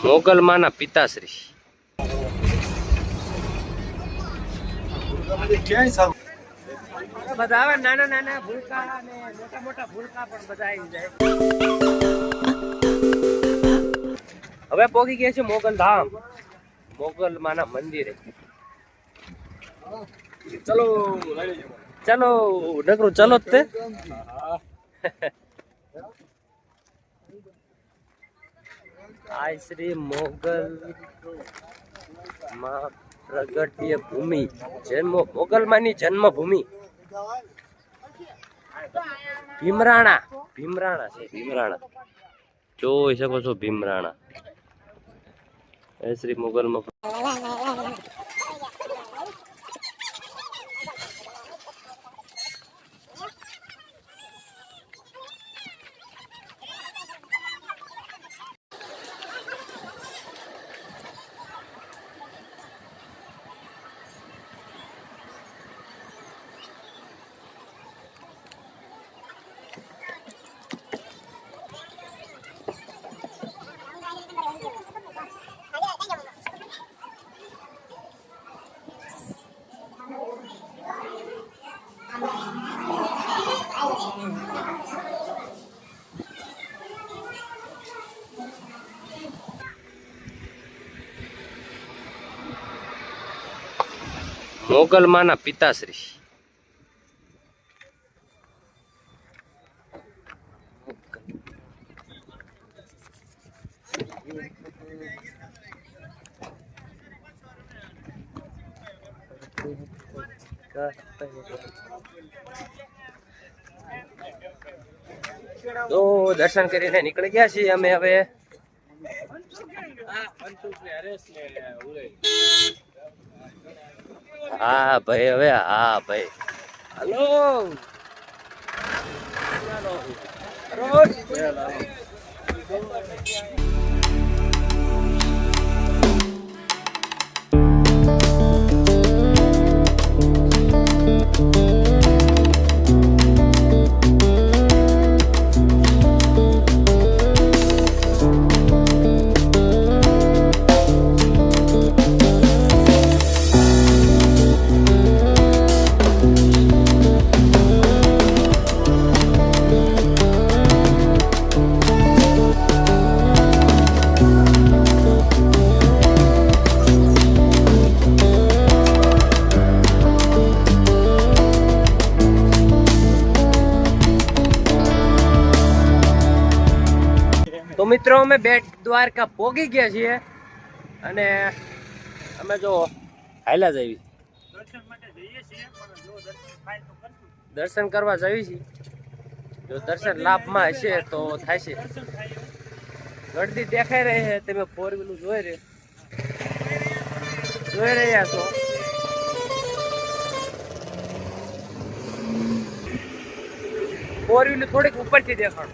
મોગલ માના પિતાશ્રી. બધા આવે નાના નાના ભૂલકા અને મોટા મોટા ભૂલકા પણ બધા આવી જાય. હવે પોગી ગયા છે મોગલ ધામ, મોગલ માના મંદિરે. ચલો ચલો નકરું ચલો જ તે. આ શ્રી મોગલ માં પ્રગટ્ય ભૂમિ, જન્મ મોગલમાની જન્મભૂમિ ભીમરાણા. ભીમરાણા છે, ભીમરાણા જોઈ શકો છો. ભીમરાણા એ શ્રી મોગલમાં. મોગલ માના પિતાશ્રી. તો દર્શન કરીને નીકળી ગયા છીએ અમે હવે. હા ભાઈ, હવે હા ભાઈ. હલો તો મિત્રો અમે બેટ દ્વારકા પોગી ગયા છીએ અને અમે જો હાયલા જઈએ દર્શન કરવા જઈએ છીએ. જો દર્શન લાભમાં હશે તો થાય છે. ગળદી દેખાઈ રહી છે, તમે ફોર વ્હીલું જોઈ રહ્યા છો. ફોર વ્હીલ થોડીક ઉપરથી દેખાણ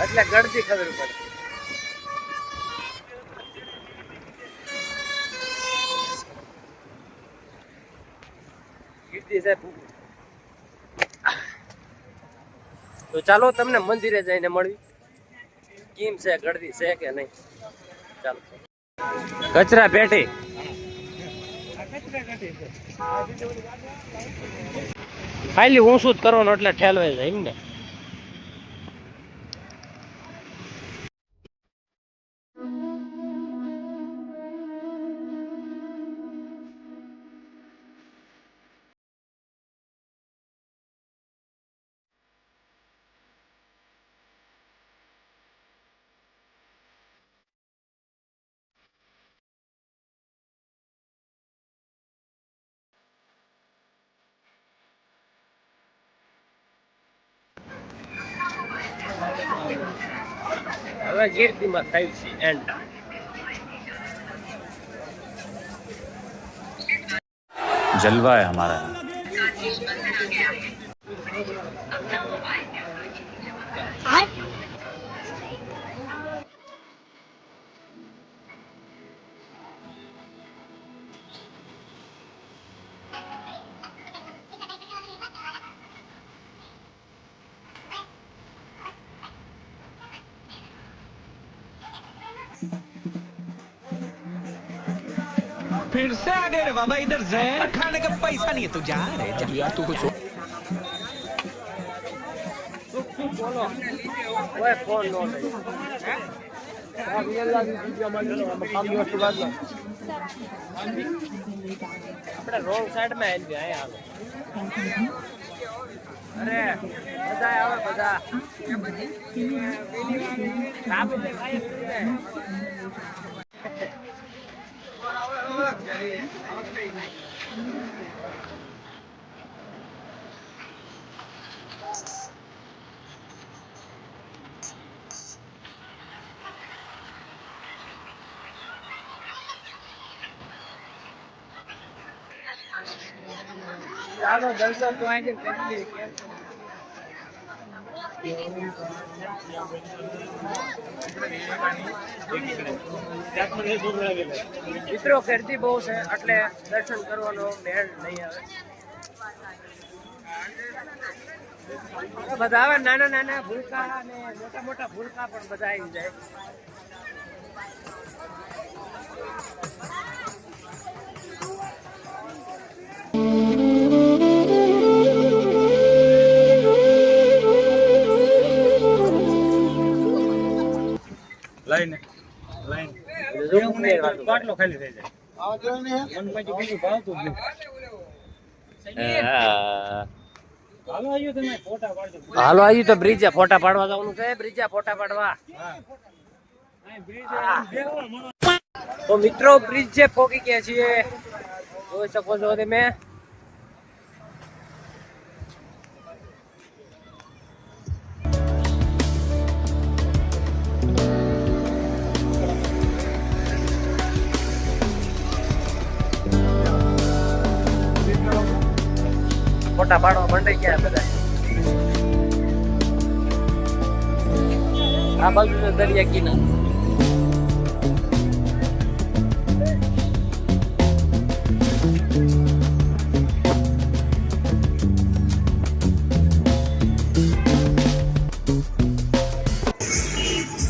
એટલે ગળદી ખબર પડે. તો ચાલો તમને મંદિરે જઈને મળવી કેમ છે, ગળદી છે કે નહીં. ચાલો. કચરા પેટી ખાલી ઊંચું જ કરવાનું એટલે ઠેલવાઈ જાય એમ ને. હવે ગીરદીમાં થાય છે એન્ડ. जलवा है हमारा. फिर से आ गए रे बाबा इधर जहर खाने का पैसा नहीं है तो जा रे जा यार तू कुछ બોલો કોઈ ફોન નો થાય આપણે રોંગ સાઈડ માં આવી ગયા આવે અરે બધા આવે બધા ચાલો દર્શન તો આજે કરી મિત્રો ગરદી બહુ છે એટલે દર્શન કરવાનો મેળ નહીં આવે બધા આવે નાના નાના ભૂલકા અને મોટા મોટા ભૂલકા પણ બધા આવી જાય લાઈને બાટલો ખાલી થઈ જાય મન પછી બીજું ભાવતું જ નહીં. હાલો આવ્યું તમે ફોટા પાડજો. હાલો આવ્યું તો બ્રિજે ફોટા પાડવા જવાનું છે બ્રિજે ફોટા પાડવા તો મિત્રો બ્રિજ જે પહોંચી ગયા છીએ જોઈ શકો છો તમે ફોટા પાડવા મંડાઈ ગયા બધા આ બાજુ છે દરિયા કિનારો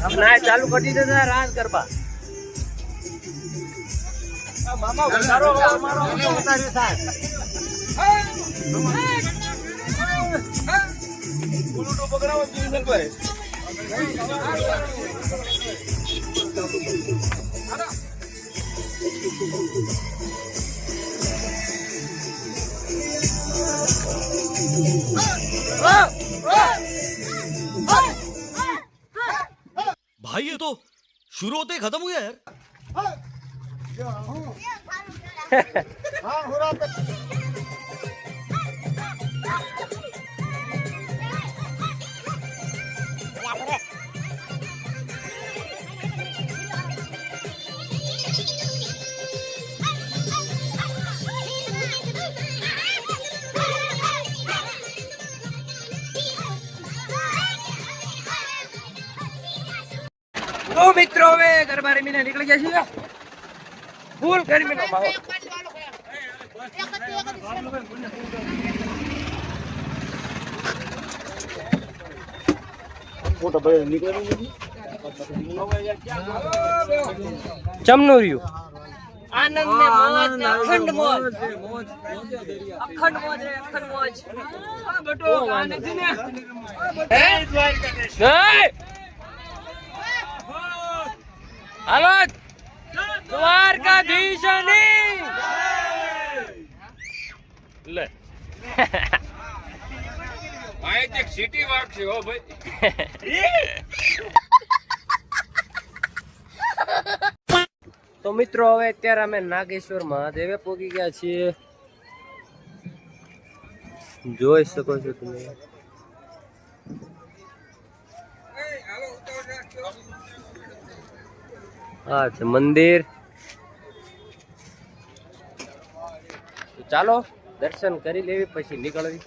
આપણે ચાલુ કરી દીધા રાત ગરબા મામા વધારો અમારો ઉતાર્યો થાય ઉલટો પકડાવો જીવન કરે भाई ये तो शुरू होते ही खत्म हुआ यार તો મિત્રો હવે ગરબા રમીને નીકળી ગયા છીએ ફૂલ ગરમીનો ભાવ ચમનું રહ્યું આનંદ ને મોજ ને અખંડ મોજ અખંડ મોજ રે અખંડ મોજ આ બટો આનંદ ને હે હાલો દ્વારકાધીશ ની લે એક સિટી વાક છે હો ભાઈ. તો મિત્રો હવે અત્યારે અમે નાગેશ્વર મહાદેવે પહોંચી ગયા છીએ જોઈ શકો છો તમે હા છે મંદિર ચાલો દર્શન કરી લેવી પછી નીકળવી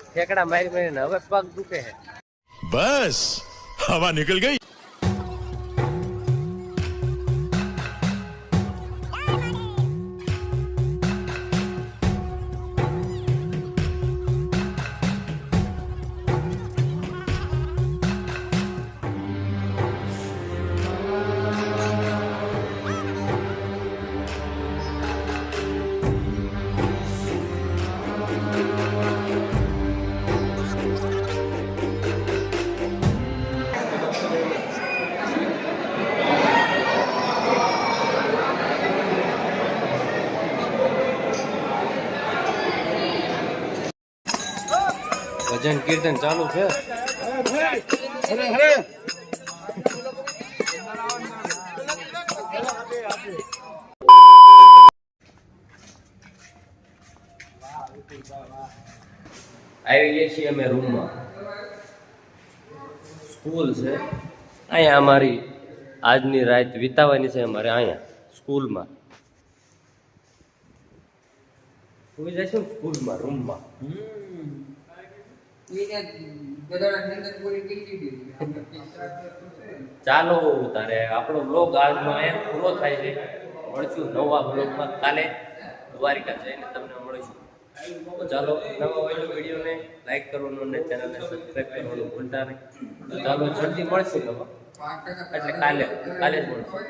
ઠેકડા મારી મારીને હવે પગ દુખે છે बस हवा निकल गई ભજન કીર્તન ચાલુ છે. આવી ગયા છીએ અમે રૂમમાં. સ્કૂલ છે અહીંયા, અમારી આજની રાત વિતાવવાની છે અમારે અહીંયા સ્કૂલમાં. સુઈ જઈશું સ્કૂલમાં રૂમમાં. ચાલો તારે આપણો બ્લોગ આજનો અહીંયા પૂરો થાય છે. મળશું નવા બ્લોગમાં કાલે દ્વારિકા જઈને તમને મળીશું. તો ચાલો નવા વિડીયોને લાઈક કરવાનું અને ચેનલને સબસ્ક્રાઈબ કરવાનું ભૂલતા નહીં. તો ચાલો જલ્દી મળશું નવા, એટલે કાલે જ મળશું.